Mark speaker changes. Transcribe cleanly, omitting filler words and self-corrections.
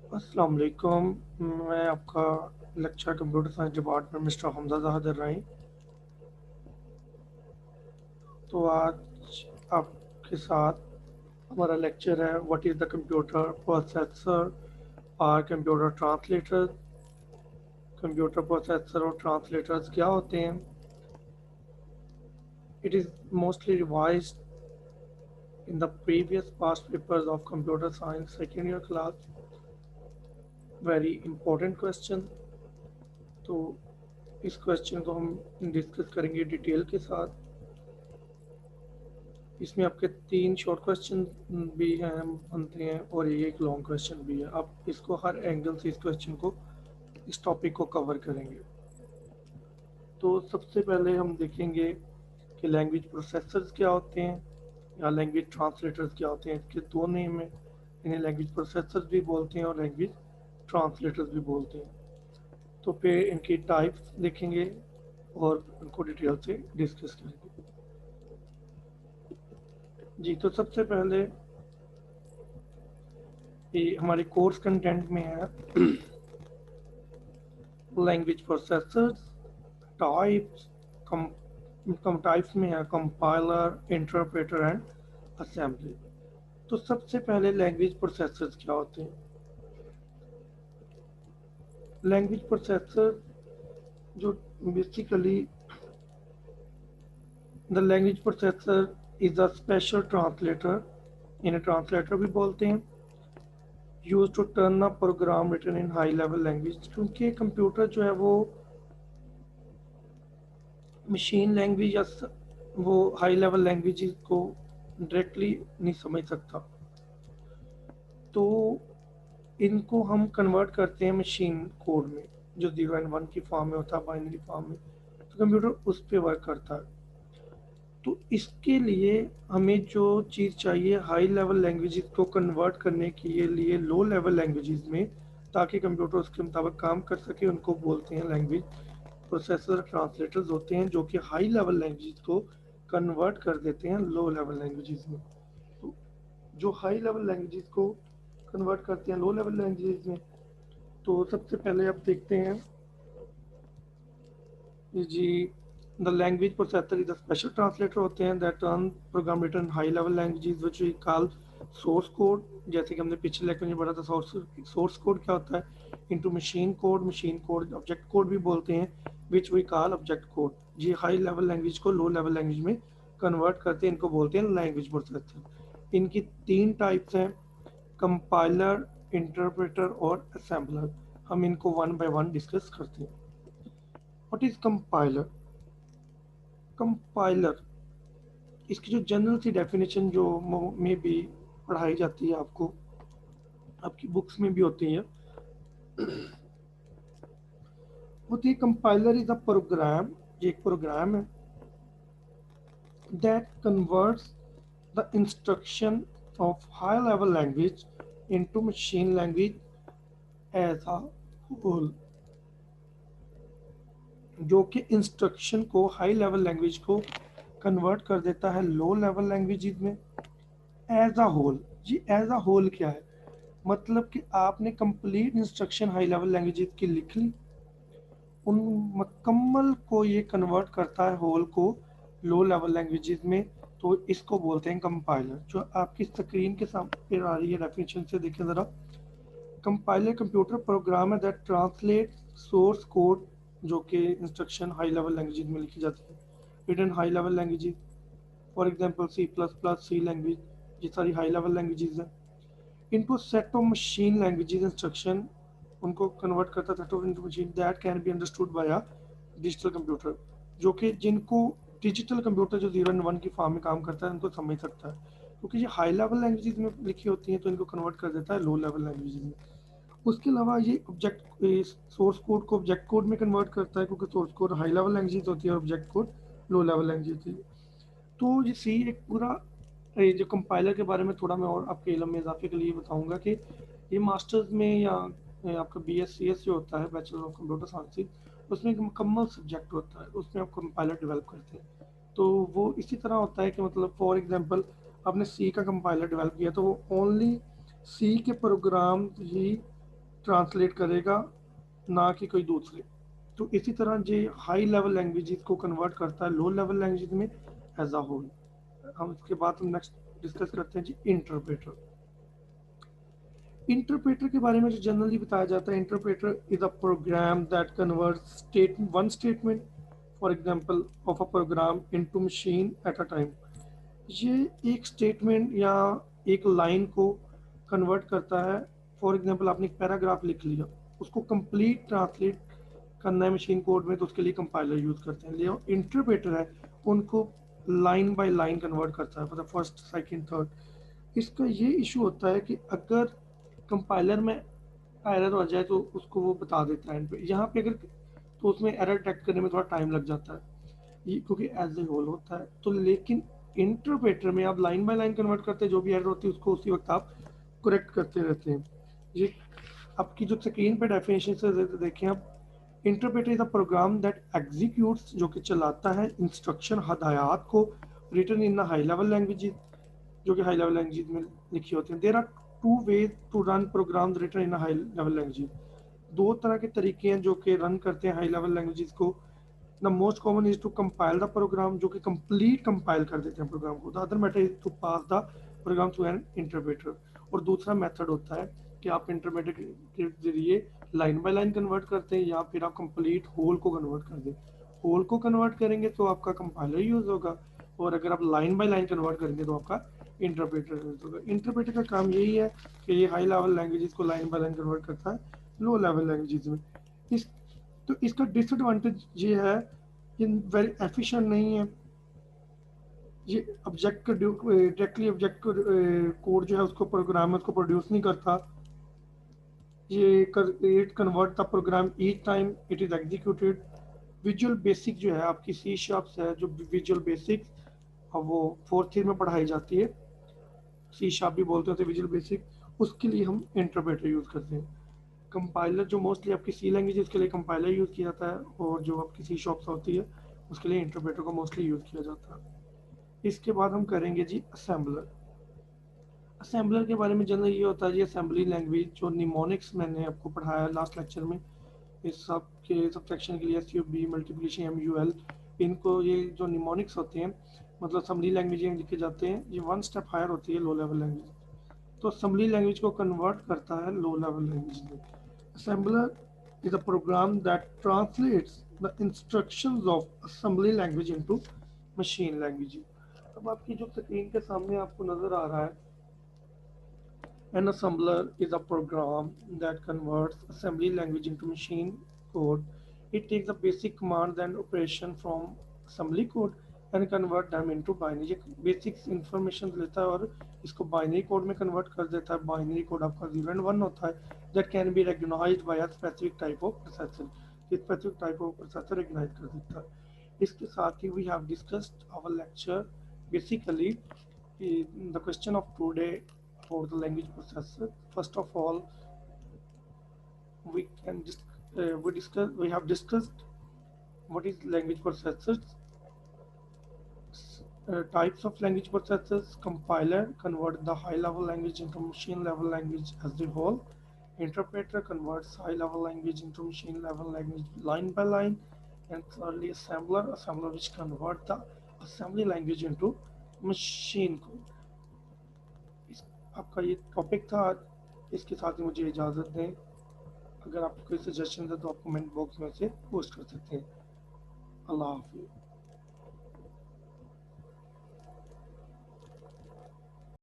Speaker 1: अस्सलाम वालेकुम। मैं आपका lecture computer science department mister Hamza Jahadar रही। तो आज आपके साथ हमारा लेक्चर है what is the computer processor और कंप्यूटर ट्रांसलेटर। कंप्यूटर प्रोसेसर और ट्रांसलेटर्स क्या होते हैं? It is mostly revised in the previous past papers of computer science second year class. Very important question. तो इस क्वेश्चन को हम डिस्कस करेंगे डिटेल के साथ। इसमें आपके 3 शॉर्ट क्वेश्चन भी हैं बनते हैं और एक लॉन्ग क्वेश्चन भी है। आप इसको हर एंगल से इस क्वेश्चन को इस टॉपिक को कवर करेंगे। तो सबसे पहले हम देखेंगे कि लैंग्वेज प्रोसेसर्स क्या होते हैं या लैंग्वेज ट्रांसलेटर्स क्या होते हैं। इसके दो नेम हैं, इन्हें लैंग्वेज प्रोसेसर्स भी बोलते हैं और लैंग्वेज ट्रांसलेटर्स भी बोलते हैं। तो फिर इनकी टाइप्स देखेंगे और उनको डिटेल से डिस्कस करेंगे। जी, तो सबसे पहले ये हमारे कोर्स कंटेंट में है लैंग्वेज प्रोसेसर्स टाइप्स। कम टाइप्स में है कंपाइलर, इंटरप्रेटर एंड असेंबली। तो सबसे पहले लैंग्वेज प्रोसेसर्स क्या होते हैं? लैंग्वेज प्रोसेसर जो basically the language processor is a special translator, इन्हें ट्रांसलेटर भी बोलते हैं, use to turn a program written in high level language. क्योंकि कंप्यूटर जो है वो मशीन लैंग्वेज या वो हाई लेवल लैंग्वेज को डायरेक्टली नहीं समझ सकता, तो इनको हम कन्वर्ट करते हैं मशीन कोड में, जो 0 एंड 1 की फॉर्म में होता है, बाइनरी फॉर्म में। तो कंप्यूटर उस पर वर्क करता है। तो इसके लिए हमें जो चीज़ चाहिए हाई लेवल लैंग्वेजेस को कन्वर्ट करने के लिए लो लेवल लैंग्वेजेस में, ताकि कंप्यूटर उसके मुताबिक काम कर सके, उनको बोलते हैं लैंग्वेज प्रोसेसर। ट्रांसलेटर्स होते हैं जो कि हाई लेवल लैंग्वेज को कन्वर्ट कर देते हैं लो लेवल लैंग्वेजेस में। तो जो हाई लेवल लैंग्वेजेस को कन्वर्ट करते हैं लो लेवल लैंग्वेजेस में, तो सबसे पहले आप देखते हैं जी, the language processor is the special translator होते हैं that turn program written high level languages which we call source code. जैसे कि हमने पिछले लेक्चर में पढ़ा था, सोर्स कोड क्या होता है, into machine code object code भी बोलते हैं, which we call object code. ये हाई लेवल लैंग्वेज को लो लेवल लैंग्वेज में कन्वर्ट करते हैं, इनको बोलते हैं लैंग्वेज प्रोसेसर। इनकी 3 टाइप्स हैं, कंपाइलर, इंटरप्रेटर और असेंबलर। हम इनको वन बाय वन डिस्कस करते हैं। What is compiler? कंपाइलर, इसकी जो जनरल सी डेफिनेशन जो में भी पढ़ाई जाती है, आपको आपकी बुक्स में भी होती है, होती है कंपाइलर इज अ प्रोग्राम, ये एक प्रोग्राम है that converts the instruction of high level language into machine language as a whole. जो कि इंस्ट्रक्शन को हाई लेवल लैंग्वेज को कन्वर्ट कर देता है लो लेवल लैंग्वेज में एज अ होल। जी, एज अ होल क्या है? मतलब कि आपने complete instruction high level language की लिख ली, उन मुकम्मल को ये कन्वर्ट करता है होल को लो लेवल लैंग्वेजेस में, तो इसको बोलते हैं कंपाइलर। जो आपकी स्क्रीन के सामने आ रही है डेफिनेशन से देखें ज़रा। कंपाइलर कंप्यूटर प्रोग्राम है दैट ट्रांसलेट सोर्स कोड, जो कि इंस्ट्रक्शन हाई लेवल लैंग्वेज में लिखी जाती है, written high level language, for example C plus plus, C language, ये सारी हाई लेवल लैंग्वेजेस हैं, into set of machine languages instruction, उनको कन्वर्ट करता था to into machine that can be understood by a digital computer, जो कि जिनको digital computer जो 0 एंड 1 की फॉर्म में काम करता है उनको समझ सकता है। क्योंकि ये हाई लेवल लैंग्वेजेस में लिखी होती हैं, तो इनको कन्वर्ट कर देता है लो लेवल लैंग्वेजेस में। उसके अलावा ये ऑब्जेक्ट सोर्स कोड को ऑब्जेक्ट कोड में कन्वर्ट करता है, क्योंकि source code high level language होती है और ऑब्जेक्ट कोड लो लेवल लैंग्वेज होती है। तो ये सी एक पूरा, ये जो कंपाइलर के बारे में थोड़ा मैं और आपके इल्म में इजाफे के लिए बताऊंगा कि ये मास्टर्स में या आपका बी एस सी एस जो होता है, बैचलर ऑफ कंप्यूटर साइंस, उसमें एक मुकम्मल सब्जेक्ट होता है, उसमें आप कंपाइलर डेवलप करते हैं। तो वो इसी तरह होता है कि मतलब फॉर एग्जांपल आपने सी का कंपाइलर डेवलप किया, तो वो ओनली सी के प्रोग्राम ही ट्रांसलेट करेगा, ना कि कोई दूसरे। तो इसी तरह जो हाई लेवल लैंग्वेजेस को कन्वर्ट करता है लो लेवल लैंग्वेज में एज अ होल। हम इसके बाद हम नेक्स्ट डिस्कस करते हैं जी इंटरप्रेटर। इंटरप्रेटर के बारे में जो जनरली बताया जाता है, interpreter is a program that convert state one statement for example of a program into machine at a time. ये एक स्टेटमेंट या एक लाइन को कन्वर्ट करता है। फॉर एग्जांपल आपने एक पैराग्राफ लिख लिया, उसको कंप्लीट ट्रांसलेट करना है मशीन कोड में, तो उसके लिए कंपाइलर यूज़ करते हैं। जो इंटरप्रेटर है उनको लाइन बाय लाइन कन्वर्ट करता है, मतलब फर्स्ट सेकंड थर्ड। इसका ये इशू होता है कि अगर कंपाइलर में एरर हो जाए तो उसको वो बता देता है एंड पे। यहाँ पे अगर तो उसमें एरर डिटेक्ट करने में थोड़ा टाइम लग जाता है, ये क्योंकि एज ए होल होता है। तो लेकिन इंटरप्रेटर में आप लाइन बाय लाइन कन्वर्ट करते हैं, जो भी एरर होती है उसको उसी वक्त आप करेक्ट करते रहते हैं। ये आपकी जो स्क्रीन पे डेफिनेशन से देखें आप, interpreter is a program that executes, जो कि चलाता है इंस्ट्रक्शन हदायत को, written in high level language, जो कि हाई लेवल लैंग्वेज में लिखी होती हैं। There are two ways to run program written in high level language. दो तरह के तरीके हैं जो कि रन करते हैं हाई लेवल लैंग्वेजेस को। The most common is to compile the program, जो कि कंप्लीट कंपाइल कर देते हैं प्रोग्राम को। The other method is to pass the program through an interpreter. और दूसरा मेथड होता है कि आप इंटरप्रेटर के जरिए लाइन बाय लाइन कन्वर्ट करते हैं, या फिर आप कंप्लीट होल को कन्वर्ट कर दें। होल को कन्वर्ट करेंगे तो आपका कंपाइलर यूज होगा, और अगर आप लाइन बाय लाइन कन्वर्ट करेंगे तो आपका इंटरप्रेटर यूज होगा। इंटरप्रेटर का काम यही है कि ये हाई लेवल लैंग्वेजेस को लाइन बाय लाइन कन्वर्ट करता है लो लेवल लैंग्वेजेस में। इस तो इसका डिसएडवांटेज ये है, ये वेरी एफिशिएंट नहीं है। ये ऑब्जेक्ट डायरेक्टली ऑब्जेक्ट कोड जो है उसको प्रोग्राम में उसको प्रोड्यूस नहीं करता। ये it convert the program each time it is executed. Visual basic जो है आपकी सी शार्प है, जो विजुअल बेसिक वो फोर्थ ईयर में पढ़ाई जाती है, सी शार्प भी बोलते हैं विजुअल बेसिक, उसके लिए हम इंटरप्रेटर यूज़ करते हैं। कंपाइलर जो मोस्टली आपकी सी लैंग्वेज है उसके लिए कंपाइलर यूज़ किया जाता है, और जो आपकी सी शॉप्स होती है उसके लिए इंटरप्रेटर को मोस्टली यूज़ किया जाता है। इसके बाद हम करेंगे जी असेंबलर। असेंबलर के बारे में जनरल ये होता है जी, असेंबली लैंग्वेज जो निमोनिक्स मैंने आपको पढ़ाया लास्ट लेक्चर में, इस सब के सब सेक्शन के लिए S U B multiplication M U L, इनको ये जो निमोनिक्स होते हैं मतलब असेंबली लैंग्वेज में लिखे जाते हैं, ये वन स्टेप हायर होती है लो लेवल लैंग्वेज। तो असेंबली लैंग्वेज को कन्वर्ट करता है लो लेवल लैंग्वेज में। Assembler is a program that translates the instructions of assembly language into machine language। अब आपकी जो स्क्रीन के सामने आपको नजर आ रहा है, an assembler is a program that converts assembly language into machine code. It takes the basic commands and operation from assembly code and convert them into binary। ये basic information लेता है और इसको binary code में convert कर देता है। binary code आपका 0 and 1 होता है, that can be recognized by a specific type of processor। ये specific type of processor recognize कर देता है। इसके साथ ही we have discussed our lecture basically the question of today for the language processor. First of all, we can we have discussed what is language processors, types of language processors. Compiler convert the high level language into machine level language as a whole. Interpreter converts high level language into machine level language line by line. And thirdly, assembler which convert the assembly language into machine code। आपका ये topic था आज। इसके साथ ही मुझे इजाज़त दें। अगर आपको कोई सजेशन है तो आप कमेंट बॉक्स में से पोस्ट कर सकते हैं। अल्लाह हाफिज़।